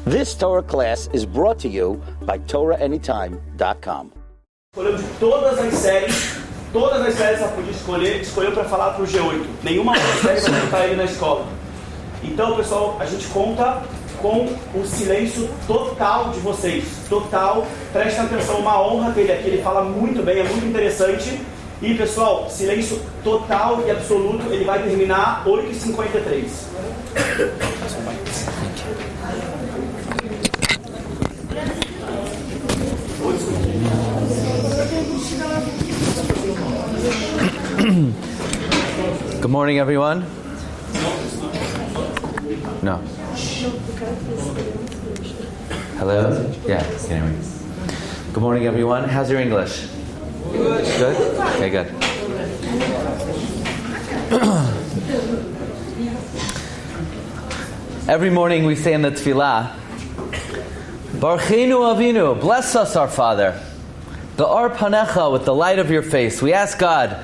This Torah class is brought to you by TorahAnytime.com. Escolheu de todas as séries ela podia escolheu para falar para o G8. Nenhuma outra série vai botar ele na escola. Então, pessoal, a gente conta com o silêncio total de vocês. Total, prestem atenção, uma honra ter ele aqui, ele fala muito bem, é muito interessante. E, pessoal, silêncio total e absoluto, ele vai terminar 8h53. Good morning, everyone. No. Hello? Yeah, can hear me. Good morning, everyone. How's your English? Good. Good? Okay, good. Every morning we say in the Tefillah, Barchenu Avinu, bless us, our Father. The Ar Panecha, with the light of your face. We ask God,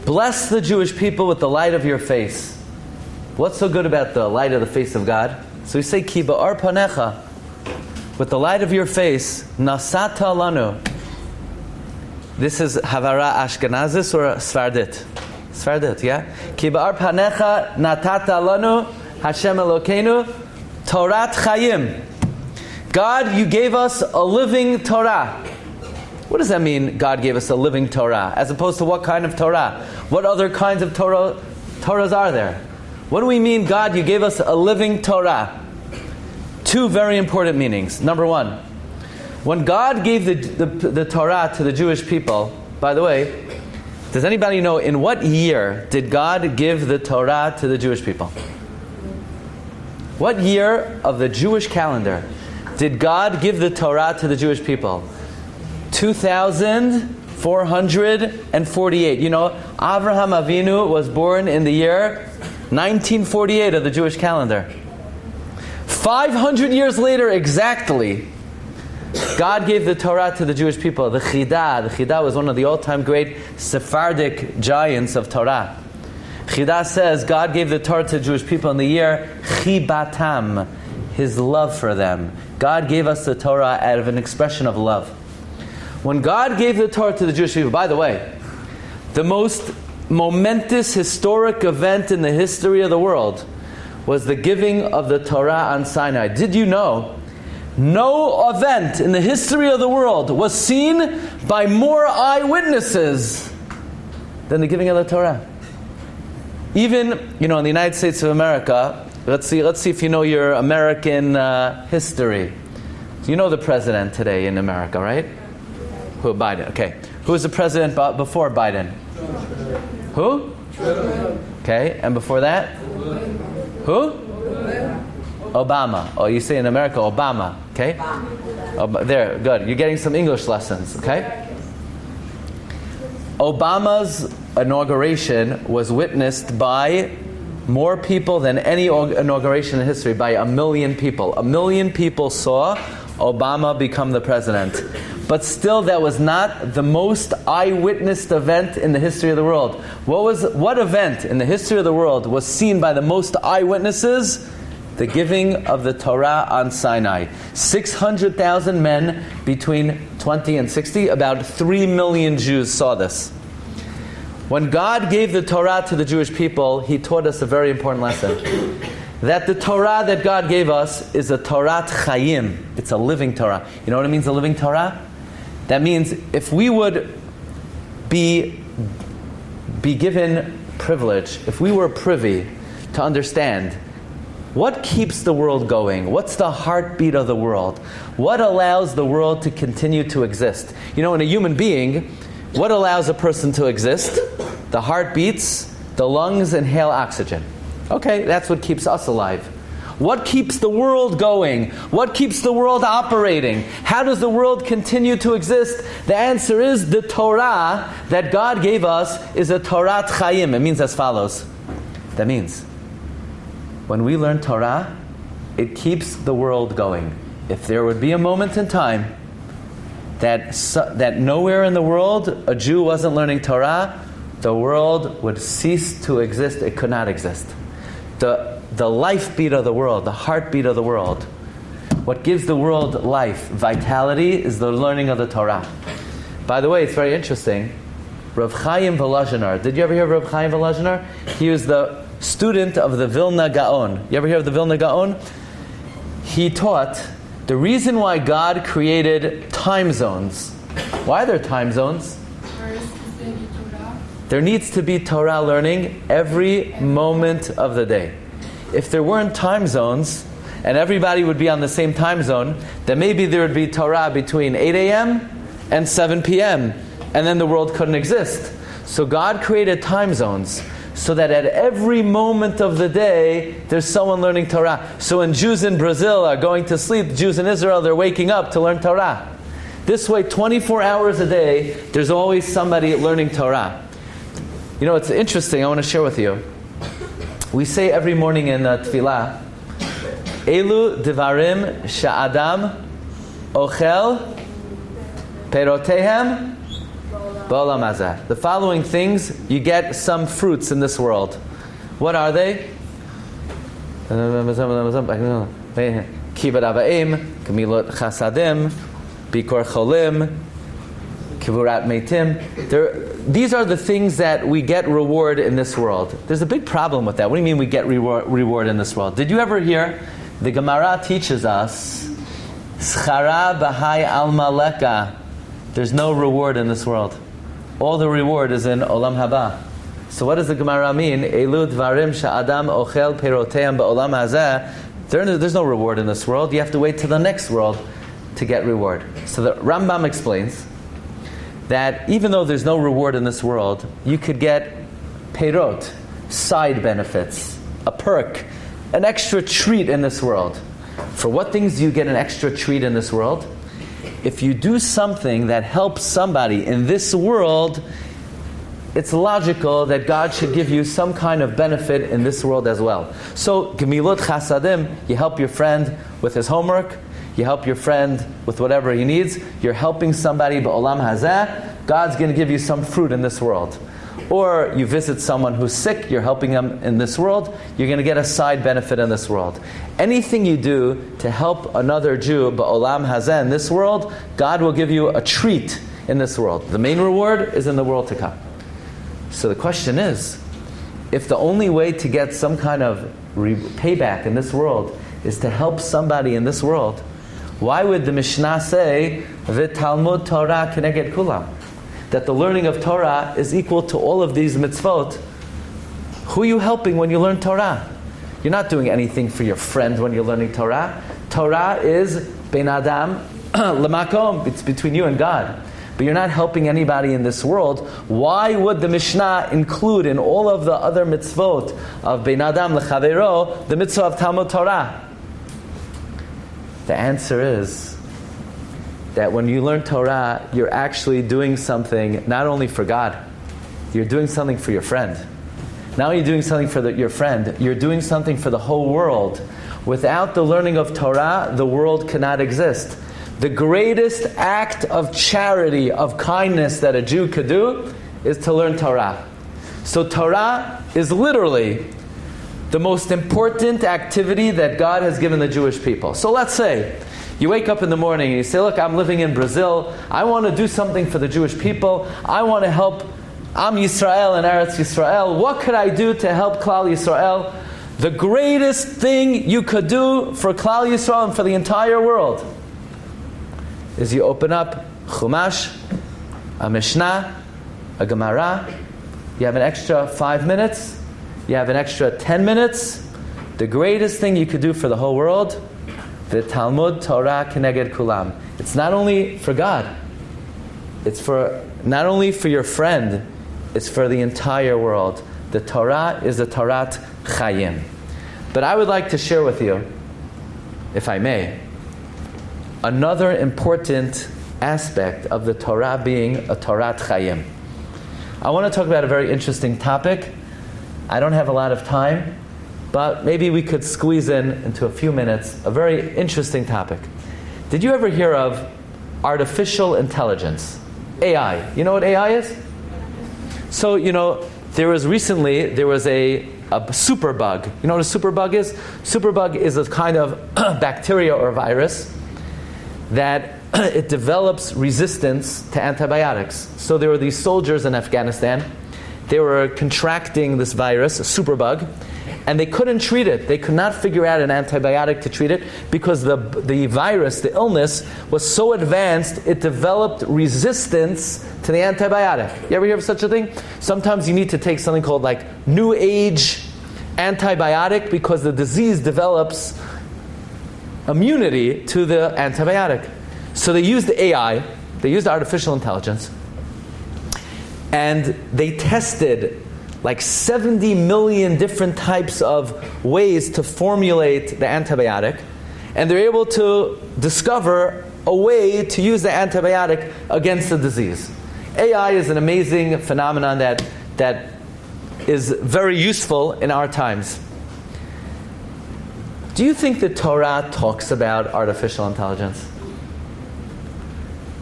bless the Jewish people with the light of your face. What's so good about the light of the face of God? So we say, Ki ba'ar panecha, with the light of your face, nasata lanu. This is Havara Ashkenazis or Sfardit? Sfardit, yeah? Ki ba'ar panecha natata lanu, Hashem Elokeinu, Torat Chayim. God, you gave us a living Torah. What does that mean, God gave us a living Torah? As opposed to what kind of Torah? What other kinds of Torahs are there? What do we mean, God, you gave us a living Torah? Two very important meanings. Number one, when God gave the Torah to the Jewish people, by the way, does anybody know in what year did God give the Torah to the Jewish people? What year of the Jewish calendar did God give the Torah to the Jewish people? 2448. You know, Avraham Avinu was born in the year 1948 of the Jewish calendar. 500 years later exactly, God gave the Torah to the Jewish people. The Chidah was one of the all-time great Sephardic giants of Torah. Chidah says God gave the Torah to the Jewish people in the year Chibatam, His love for them. God gave us the Torah out of an expression of love. When God gave the Torah to the Jewish people, by the way, the most momentous historic event in the history of the world was the giving of the Torah on Sinai. Did you know? No event in the history of the world was seen by more eyewitnesses than the giving of the Torah. Even, in the United States of America, let's see if you know your American history. You know the president today in America, right? Who? Biden. Okay. Who was the president before Biden? Who? Okay. And before that? Who? Obama. Oh, you say in America, Obama. Okay. There. Good. You're getting some English lessons. Okay. Obama's inauguration was witnessed by more people than any inauguration in history, by 1 million people. 1 million people saw Obama become the president. But still, that was not the most eyewitnessed event in the history of the world. What event in the history of the world was seen by the most eyewitnesses? The giving of the Torah on Sinai. 600,000 men between 20 and 60, about 3 million Jews saw this. When God gave the Torah to the Jewish people, He taught us a very important lesson. That the Torah that God gave us is a Torat Chayim. It's a living Torah. You know what it means, a living Torah? That means if we would be given privilege, if we were privy to understand what keeps the world going, what's the heartbeat of the world, what allows the world to continue to exist. In a human being, what allows a person to exist? The heart beats, the lungs inhale oxygen. Okay, that's what keeps us alive. What keeps the world going? What keeps the world operating? How does the world continue to exist? The answer is the Torah that God gave us is a Torat Chayim. It means as follows. That means when we learn Torah, it keeps the world going. If there would be a moment in time that nowhere in the world a Jew wasn't learning Torah, the world would cease to exist. It could not exist. The life beat of the world, the heartbeat of the world. what gives the world life, vitality, is the learning of the Torah. By the way, it's very interesting. Rav Chaim Volozhinar. Did you ever hear of Rav Chaim Volozhinar? He was the student of the Vilna Gaon. You ever hear of the Vilna Gaon? He taught the reason why God created time zones. Why are there time zones? There needs to be Torah learning every moment of the day. If there weren't time zones, and everybody would be on the same time zone, then maybe there would be Torah between 8 a.m. and 7 p.m., and then the world couldn't exist. So God created time zones so that at every moment of the day, there's someone learning Torah. So when Jews in Brazil are going to sleep, Jews in Israel, they're waking up to learn Torah. This way, 24 hours a day, there's always somebody learning Torah. You know, it's interesting, I want to share with you. We say every morning in Tefillah, Elu Devarim Sha'adam Ochel Perotehem Ba'olam Hazeh. The following things, you get some fruits in this world. What are they? Kibbud Avayim, Gemilot Chasadim, Bikor Cholim, Kivurat Meitim. These are the things that we get reward in this world. There's a big problem with that. What do you mean we get reward in this world? Did you ever hear? The Gemara teaches us, Schara Bahai Alma Leka. There's no reward in this world. All the reward is in Olam Haba. So what does the Gemara mean? Elu Dvarim Sha'adam Ochel Peroteim Ba'olam Hazeh. There's no reward in this world. You have to wait to the next world to get reward. So the Rambam explains that even though there's no reward in this world, you could get perot, side benefits, a perk, an extra treat in this world. For what things do you get an extra treat in this world? If you do something that helps somebody in this world, it's logical that God should give you some kind of benefit in this world as well. So, Gemilot Chasadim, you help your friend with his homework, you help your friend with whatever he needs, you're helping somebody ba'olam hazeh, God's going to give you some fruit in this world. Or you visit someone who's sick, you're helping them in this world, you're going to get a side benefit in this world. Anything you do to help another Jew, ba'olam hazeh, in this world, God will give you a treat in this world. The main reward is in the world to come. So the question is, if the only way to get some kind of payback in this world is to help somebody in this world, why would the Mishnah say, V'talmud Torah keneged kulam? That the learning of Torah is equal to all of these mitzvot. Who are you helping when you learn Torah? You're not doing anything for your friend when you're learning Torah. Torah is ben adam lemakom. It's between you and God. But you're not helping anybody in this world. Why would the Mishnah include in all of the other mitzvot of ben adam lechavero the mitzvah of Talmud Torah? The answer is that when you learn Torah, you're actually doing something not only for God, you're doing something for your friend. Not only are you doing something for your friend, you're doing something for the whole world. Without the learning of Torah, the world cannot exist. The greatest act of charity, of kindness that a Jew could do is to learn Torah. So Torah is literally the most important activity that God has given the Jewish people. So let's say you wake up in the morning and you say, look, I'm living in Brazil. I want to do something for the Jewish people. I want to help Am Yisrael and Eretz Yisrael. What could I do to help Klal Yisrael? The greatest thing you could do for Klal Yisrael and for the entire world is you open up Chumash, a Mishnah, a Gemara. You have an extra 5 minutes. You have an extra 10 minutes. The greatest thing you could do for the whole world, the Talmud Torah keneged kulam. It's not only for God. It's for not only for your friend. It's for the entire world. The Torah is the Torat Chayim. But I would like to share with you, if I may, another important aspect of the Torah being a Torat Chayim. I want to talk about a very interesting topic. I don't have a lot of time, but maybe we could squeeze into a few minutes a very interesting topic. Did you ever hear of artificial intelligence? AI. You know what AI is? So, there was a a superbug. You know what a superbug is? Superbug is a kind of bacteria or virus that it develops resistance to antibiotics. So there were these soldiers in Afghanistan. They were contracting this virus, a superbug, and they couldn't treat it. They could not figure out an antibiotic to treat it because the virus, the illness, was so advanced it developed resistance to the antibiotic. You ever hear of such a thing? Sometimes you need to take something called like New Age antibiotic because the disease develops immunity to the antibiotic. So they used the AI, they used artificial intelligence, and they tested like 70 million different types of ways to formulate the antibiotic, and they're able to discover a way to use the antibiotic against the disease. AI is an amazing phenomenon that is very useful in our times. Do you think the Torah talks about artificial intelligence?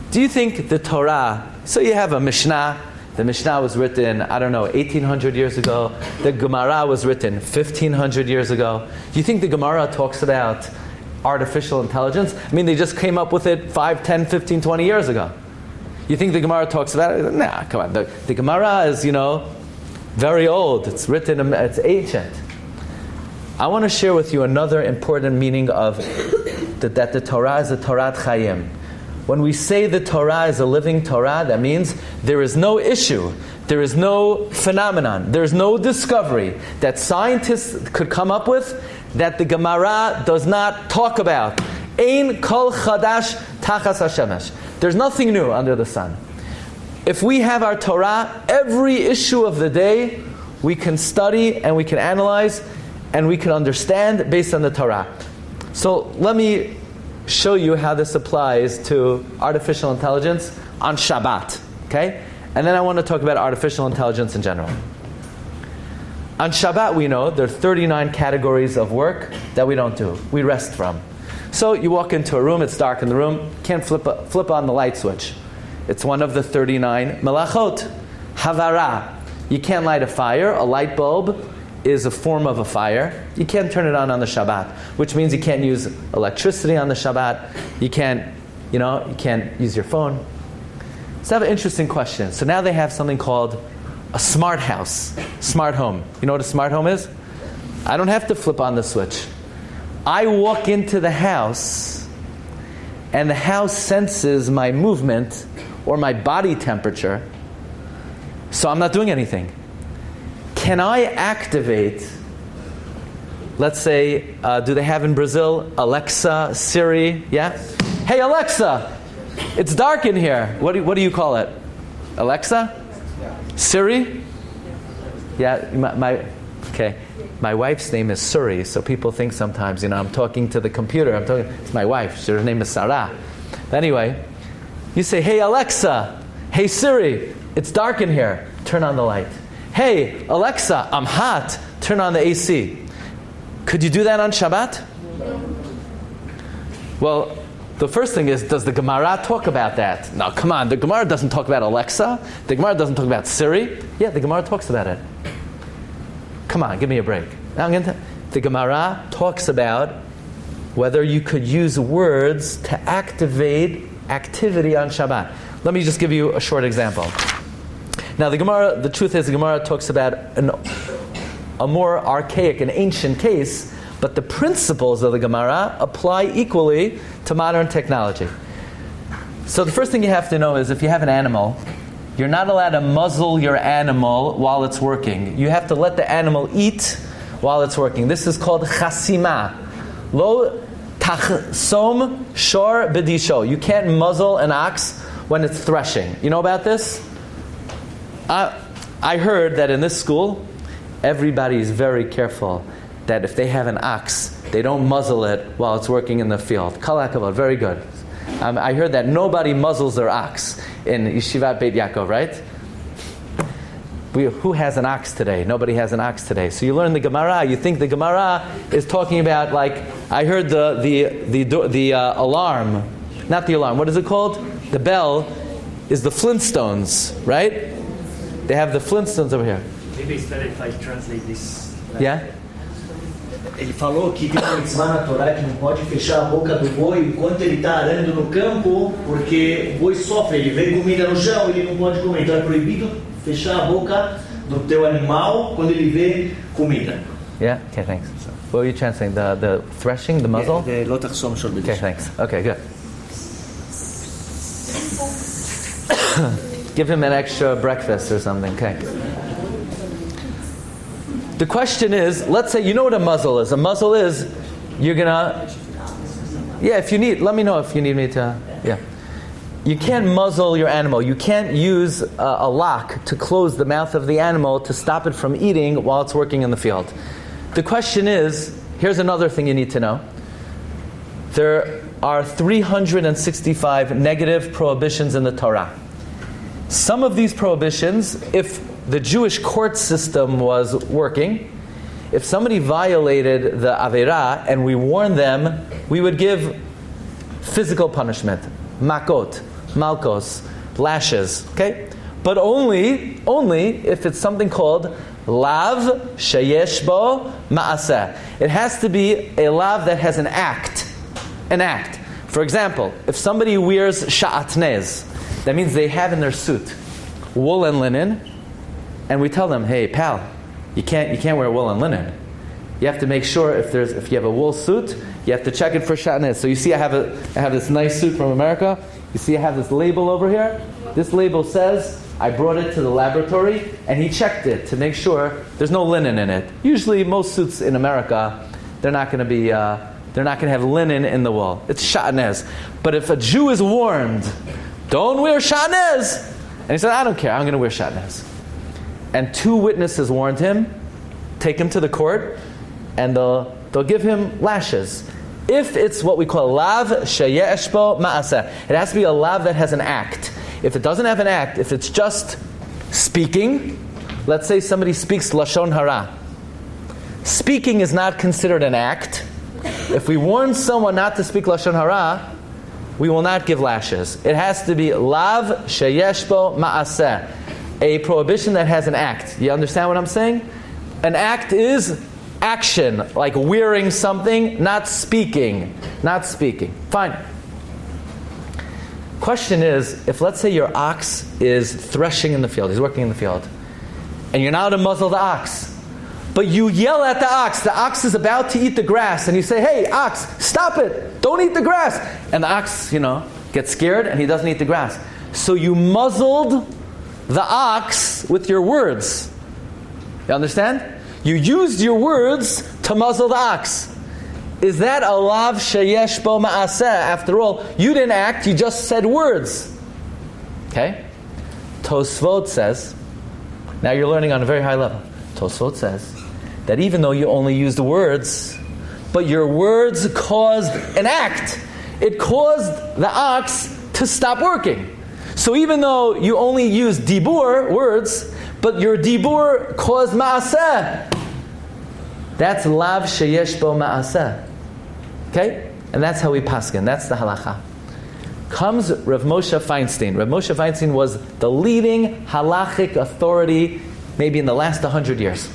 Do you think the Torah, so you have a Mishnah, the Mishnah was written, 1800 years ago. The Gemara was written 1500 years ago. Do you think the Gemara talks about artificial intelligence? I mean, they just came up with it 5, 10, 15, 20 years ago. You think the Gemara talks about it? Nah, come on. The Gemara is, very old. It's written, it's ancient. I want to share with you another important meaning of that the Torah is a Torat Chayim. When we say the Torah is a living Torah, that means there is no issue, there is no phenomenon, there is no discovery that scientists could come up with that the Gemara does not talk about. Ein kol chadash tachas hashemesh. There's nothing new under the sun. If we have our Torah, every issue of the day we can study and we can analyze and we can understand based on the Torah. So let me show you how this applies to artificial intelligence on Shabbat, okay? And then I want to talk about artificial intelligence in general. On Shabbat, we know there are 39 categories of work that we don't do. We rest from. So you walk into a room, it's dark in the room, can't flip on the light switch. It's one of the 39 melachot. Havara, you can't light a fire. A light bulb is a form of a fire. You can't turn it on the Shabbat, which means you can't use electricity on the Shabbat. You can't use your phone. So I have an interesting question. So now they have something called a smart house, smart home. You know what a smart home is? I don't have to flip on the switch. I walk into the house, and the house senses my movement or my body temperature, so I'm not doing anything. Can I activate, let's say, do they have in Brazil, Alexa, Siri, yeah? Hey Alexa, it's dark in here. What do you call it? Alexa? Yeah. Siri? Yeah, my wife's name is Suri, so people think sometimes, I'm talking to the computer. It's my wife. Her name is Sarah. But anyway, you say, hey Alexa, hey Siri, it's dark in here. Turn on the light. Hey, Alexa, I'm hot. Turn on the AC. Could you do that on Shabbat? No. Well, the first thing is, does the Gemara talk about that? No, come on. The Gemara doesn't talk about Alexa. The Gemara doesn't talk about Siri. Yeah, the Gemara talks about it. Come on, give me a break. The Gemara talks about whether you could use words to activate activity on Shabbat. Let me just give you a short example. Now, the truth is, the Gemara talks about a more archaic and ancient case, but the principles of the Gemara apply equally to modern technology. So the first thing you have to know is if you have an animal, you're not allowed to muzzle your animal while it's working. You have to let the animal eat while it's working. This is called chasima. Lo tachsom shor b'disho. You can't muzzle an ox when it's threshing. You know about this? I heard that in this school, everybody is very careful that if they have an ox, they don't muzzle it while it's working in the field. Kol hakavod, very good. I heard that nobody muzzles their ox in Yeshivat Beit Yaakov, right? Who has an ox today? Nobody has an ox today. So you learn the Gemara. You think the Gemara is talking about, like, I heard the alarm, not the alarm. What is it called? The bell is the Flintstones, right? They have the Flintstones over here. Maybe it's better if I translate this Yeah? Ele falou que tem uma mitzvah na Torá que não pode fechar a boca do boi enquanto ele está arando no campo, porque o boi sofre, ele vê comida no chão, ele não pode comer. Então é proibido fechar a boca do teu animal quando ele vê comida. Yeah? Okay, thanks. What were you translating? The threshing, the muzzle? לא תחסום שור בדיש. Okay, thanks. Okay, good. Give him an extra breakfast or something. Okay. The question is, let's say, you know what a muzzle is. A muzzle is, you're gonna, yeah, if you need, let me know if you need me to, yeah. You can't muzzle your animal. You can't use a lock to close the mouth of the animal to stop it from eating while it's working in the field. The question is, here's another thing you need to know. There are 365 negative prohibitions in the Torah. Some of these prohibitions, if the Jewish court system was working, if somebody violated the Aveirah and we warned them, we would give physical punishment, makot, malkos, lashes, okay? But only if it's something called lav sheyesh bo ma'aseh. It has to be a lav that has an act. An act. For example, if somebody wears sha'atnez, that means they have in their suit wool and linen, and we tell them, hey, pal, you can't wear wool and linen. You have to make sure if you have a wool suit, you have to check it for sha'atnez. So you see, I have this nice suit from America. You see, I have this label over here. This label says I brought it to the laboratory, and he checked it to make sure there's no linen in it. Usually, most suits in America, they're not going to have linen in the wool. It's sha'atnez. But if a Jew is warned, don't wear sha'atnez, and he said, I don't care, I'm going to wear sha'atnez, and 2 witnesses warned him, take him to the court, and they'll give him lashes. If it's what we call lav sheyesh bo ma'aseh, it has to be a lav that has an act. If it doesn't have an act, if it's just speaking, let's say somebody speaks lashon hara. Speaking is not considered an act. If we warn someone not to speak lashon hara, we will not give lashes. It has to be lav sheyesh bo ma'aseh, a prohibition that has an act. You understand what I'm saying? An act is action, like wearing something, not speaking. Not speaking. Fine. Question is, if let's say your ox is threshing in the field, he's working in the field, and you're now to muzzle the ox, but you yell at the ox is about to eat the grass, and you say, hey, ox, stop it, don't eat the grass. And the ox, gets scared and he doesn't eat the grass. So you muzzled the ox with your words. You understand? You used your words to muzzle the ox. Is that a lav sheyesh bo ma'aseh? After all, you didn't act, you just said words. Okay? Tosfot says, now you're learning on a very high level. Tosfot says that even though you only used words, but your words caused an act. It caused the ox to stop working. So even though you only used dibur, words, but your dibur caused ma'aseh, that's lav sheyesh bo ma'aseh. Okay? And that's how we paskin. That's the halacha. Comes Rav Moshe Feinstein. Rav Moshe Feinstein was the leading halachic authority maybe in the last 100 years.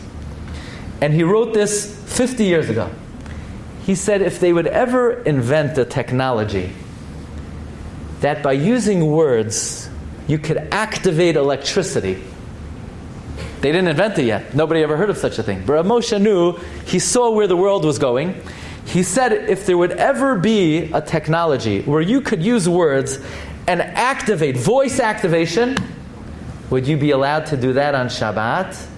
And he wrote this 50 years ago. He said if they would ever invent a technology that by using words you could activate electricity. They didn't invent it yet. Nobody ever heard of such a thing. But Rav Moshe knew, he saw where the world was going. He said if there would ever be a technology where you could use words and activate, voice activation, would you be allowed to do that on Shabbat?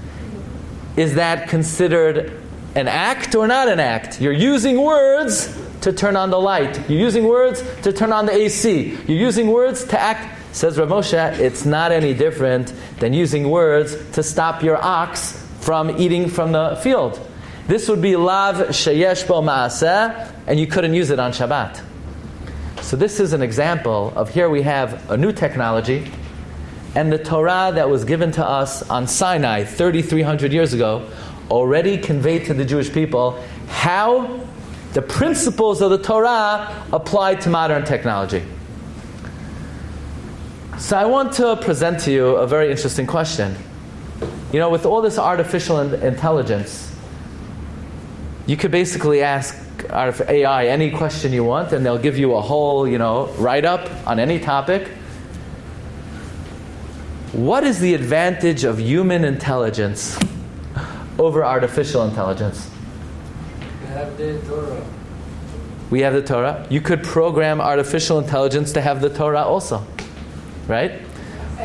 Is that considered an act or not an act? You're using words to turn on the light. You're using words to turn on the AC. You're using words to act. Says Rav Moshe, it's not any different than using words to stop your ox from eating from the field. This would be lav sheyesh bo ma'aseh, and you couldn't use it on Shabbat. So this is an example of here we have a new technology, and the Torah that was given to us on Sinai 3,300 years ago already conveyed to the Jewish people how the principles of the Torah apply to modern technology. So I want to present to you a very interesting question. With all this artificial intelligence, You could basically ask AI any question you want, and they'll give you a whole, write-up on any topic. What is the advantage of human intelligence over artificial intelligence? We have the Torah. We have the Torah. You could program artificial intelligence to have the Torah also, right?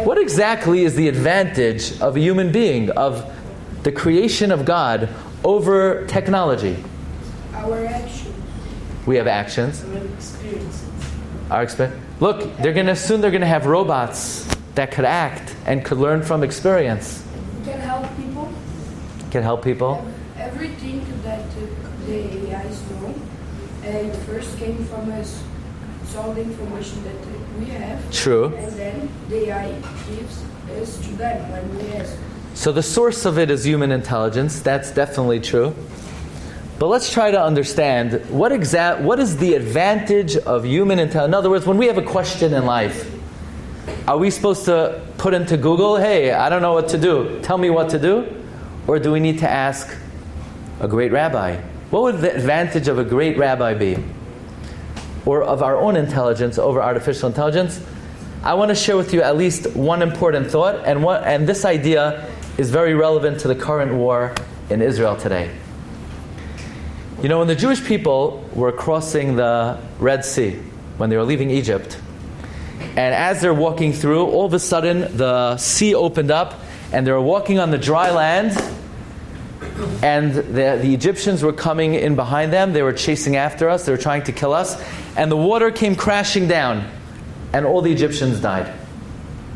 What exactly is the advantage of a human being, of the creation of God, over technology? Our actions. We have actions. Our experiences. Our experience. Look, soon they're going to have robots that could act and could learn from experience. We can help people. Can help people. Everything that the AIs know, it first came from us. It's all the information that we have. True. And then the AI gives us to them when we ask. So the source of it is human intelligence. That's definitely true. But let's try to understand what is the advantage of human intelligence. In other words, when we have a question in life, are we supposed to put into Google, hey, I don't know what to do, tell me what to do? Or do we need to ask a great rabbi? What would the advantage of a great rabbi be? Or of our own intelligence over artificial intelligence? I want to share with you at least one important thought, and this idea is very relevant to the current war in Israel today. When the Jewish people were crossing the Red Sea, when they were leaving Egypt, and as they're walking through, all of a sudden the sea opened up, and they were walking on the dry land, and the Egyptians were coming in behind them. They were chasing after us. They were trying to kill us. And the water came crashing down, and all the Egyptians died.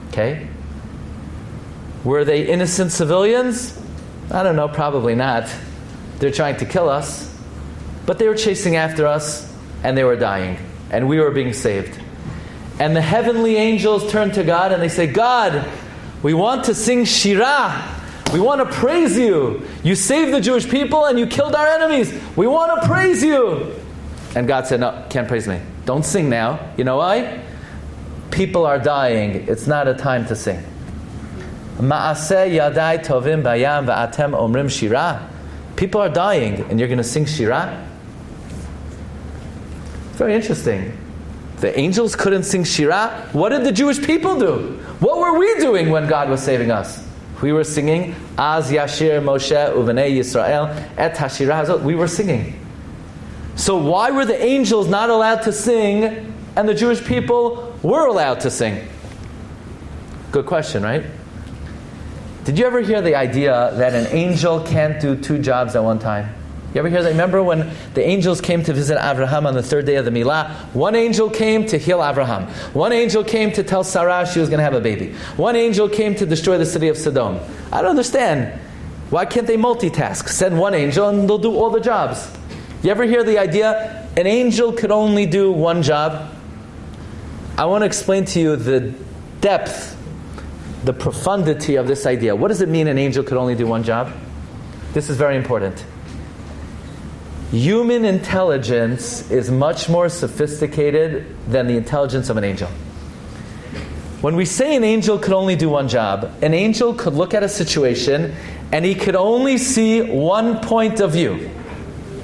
Okay? Were they innocent civilians? I don't know, probably not. They're trying to kill us. But they were chasing after us, and they were dying. And we were being saved. And the heavenly angels turned to God, and they say, God, we want to sing Shirah. We want to praise you. You saved the Jewish people, and you killed our enemies. We want to praise you. And God said, no, can't praise me. Don't sing now. You know why? People are dying. It's not a time to sing. Ma'aseh yadai tovim bayam va'atem omrim shirah. People are dying, and you're going to sing shirah? Very interesting. The angels couldn't sing shirah. What did the Jewish people do? What were we doing when God was saving us? We were singing, Az Yashir Moshe Uvenei Yisrael Et Hashirah Hazot. We were singing. So why were the angels not allowed to sing and the Jewish people were allowed to sing? Good question, right? Did you ever hear the idea that an angel can't do two jobs at one time? You ever hear that? Remember when the angels came to visit Abraham on the third day of the Milah? One angel came to heal Abraham. One angel came to tell Sarah she was going to have a baby. One angel came to destroy the city of Sodom. I don't understand. Why can't they multitask? Send one angel and they'll do all the jobs. You ever hear the idea an angel could only do one job? I want to explain to you the depth, the profundity of this idea. What does it mean an angel could only do one job? This is very important. Human intelligence is much more sophisticated than the intelligence of an angel. When we say an angel could only do one job, an angel could look at a situation and he could only see one point of view.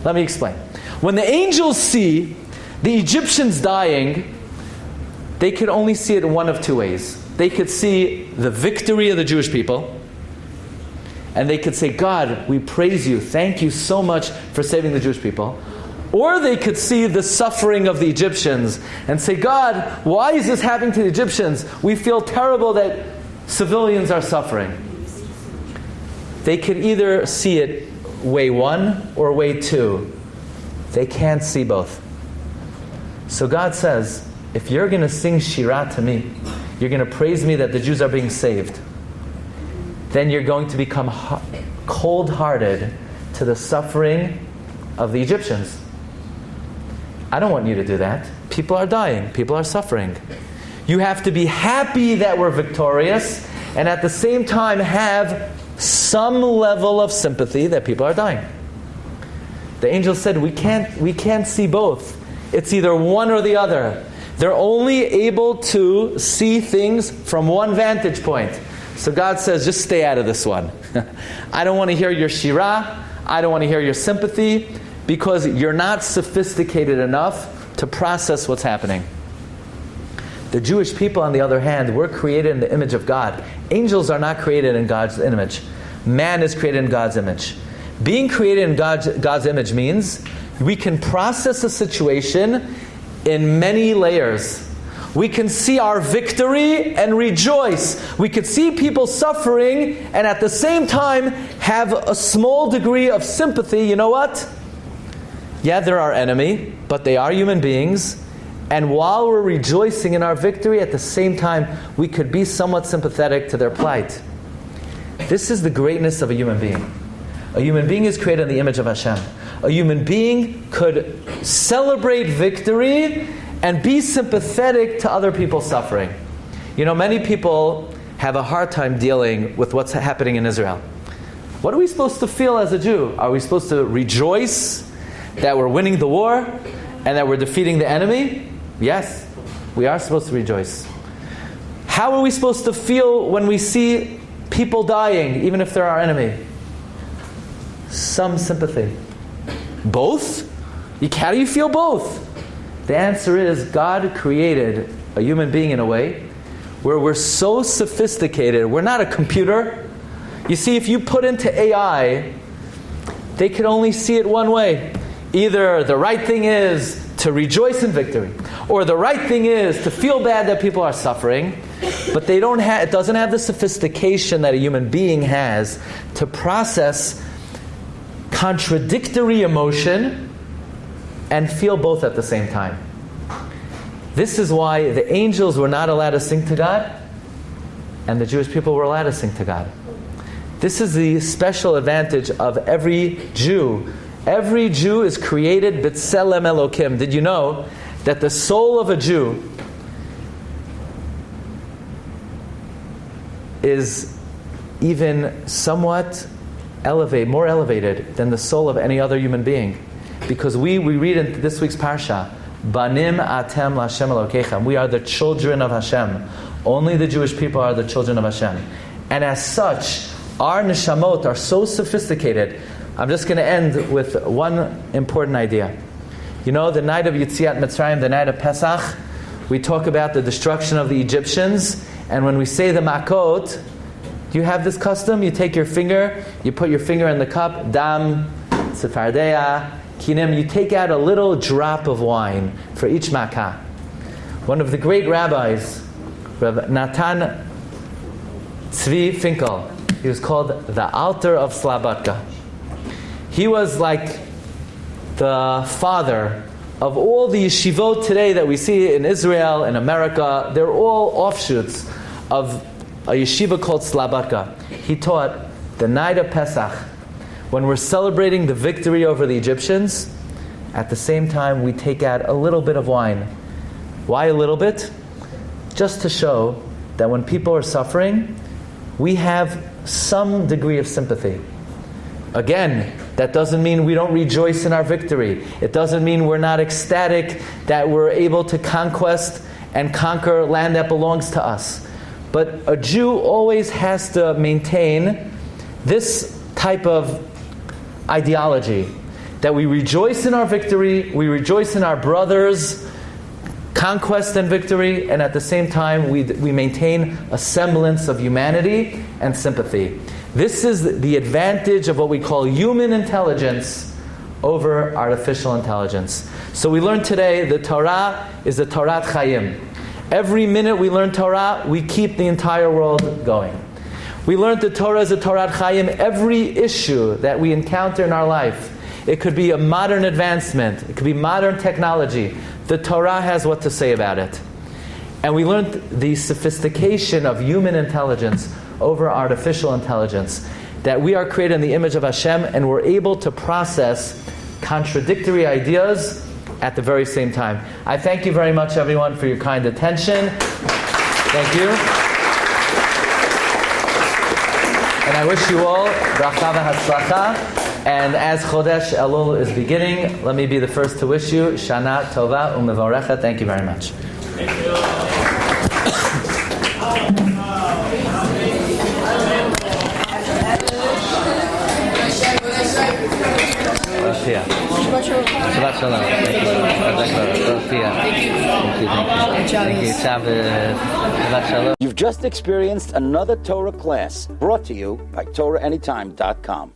Let me explain. When the angels see the Egyptians dying, they could only see it one of two ways. They could see the victory of the Jewish people, and they could say, God, we praise you. Thank you so much for saving the Jewish people. Or they could see the suffering of the Egyptians and say, God, why is this happening to the Egyptians? We feel terrible that civilians are suffering. They could either see it way one or way two. They can't see both. So God says, if you're going to sing Shirah to me, you're going to praise me that the Jews are being saved, then you're going to become cold-hearted to the suffering of the Egyptians. I don't want you to do that. People are dying. People are suffering. You have to be happy that we're victorious, and at the same time have some level of sympathy that people are dying. The angel said, we can't see both. It's either one or the other. They're only able to see things from one vantage point. So God says, just stay out of this one. I don't want to hear your shirah. I don't want to hear your sympathy. because you're not sophisticated enough to process what's happening. The Jewish people, on the other hand, were created in the image of God. Angels are not created in God's image. Man is created in God's image. Being created in God's image means we can process a situation in many layers. We can see our victory and rejoice. We can see people suffering and at the same time have a small degree of sympathy. You know what? Yeah, they're our enemy, but they are human beings. And while we're rejoicing in our victory, at the same time, we could be somewhat sympathetic to their plight. This is the greatness of a human being. A human being is created in the image of Hashem. A human being could celebrate victory and be sympathetic to other people's suffering. You know, many people have a hard time dealing with what's happening in Israel. What are we supposed to feel as a Jew? Are we supposed to rejoice that we're winning the war and that we're defeating the enemy? Yes, we are supposed to rejoice. How are we supposed to feel when we see people dying, even if they're our enemy? Some sympathy. Both? How do you feel both? The answer is God created a human being in a way where we're so sophisticated. We're not a computer. You see, if you put into AI, they can only see it one way. Either the right thing is to rejoice in victory, or the right thing is to feel bad that people are suffering, but they don't have. It doesn't have the sophistication that a human being has to process contradictory emotion and feel both at the same time. This is why the angels were not allowed to sing to God, and the Jewish people were allowed to sing to God. This is the special advantage of every Jew. Every Jew is created b'tselem Elokim. Did you know that the soul of a Jew is even somewhat more elevated than the soul of any other human being? Because we read in this week's Parsha, Banim atem l'Hashem Elokechem. We are the children of Hashem. Only the Jewish people are the children of Hashem. And as such, our neshamot are so sophisticated. I'm just going to end with one important idea. You know, the night of Yetziat Mitzrayim, the night of Pesach, we talk about the destruction of the Egyptians. And when we say the makot, do you have this custom? You take your finger, you put your finger in the cup, dam, tzefardea, kinim, you take out a little drop of wine for each makkah. One of the great rabbis, Rabbi Natan Tzvi Finkel, he was called the Alter of Slabodka. He was like the father of all the yeshivot today that we see in Israel, in America. They're all offshoots of a yeshiva called Slabodka. He taught the night of Pesach, when we're celebrating the victory over the Egyptians, at the same time we take out a little bit of wine. Why a little bit? Just to show that when people are suffering, we have some degree of sympathy. Again, that doesn't mean we don't rejoice in our victory. It doesn't mean we're not ecstatic that we're able to conquest and conquer land that belongs to us. But a Jew always has to maintain this type of ideology, that we rejoice in our victory, we rejoice in our brothers' conquest and victory, and at the same time we maintain a semblance of humanity and sympathy. This is the advantage of what we call human intelligence over artificial intelligence. So we learned today the Torah is the Torat Chaim. Every minute we learn Torah, we keep the entire world going. We learned the Torah is a Torat Chaim. Every issue that we encounter in our life, it could be a modern advancement, it could be modern technology, the Torah has what to say about it. And we learned the sophistication of human intelligence over artificial intelligence, that we are created in the image of Hashem and we're able to process contradictory ideas at the very same time. I thank you very much, everyone, for your kind attention. Thank you. And I wish you all bracha v'hatzlacha. And as Chodesh Elul is beginning, let me be the first to wish you Shana Tova u'mevorecha. Thank you very much. Thank you. Shabbat shalom. Thank you. Shabbat shalom. You've just experienced another Torah class brought to you by TorahAnytime.com.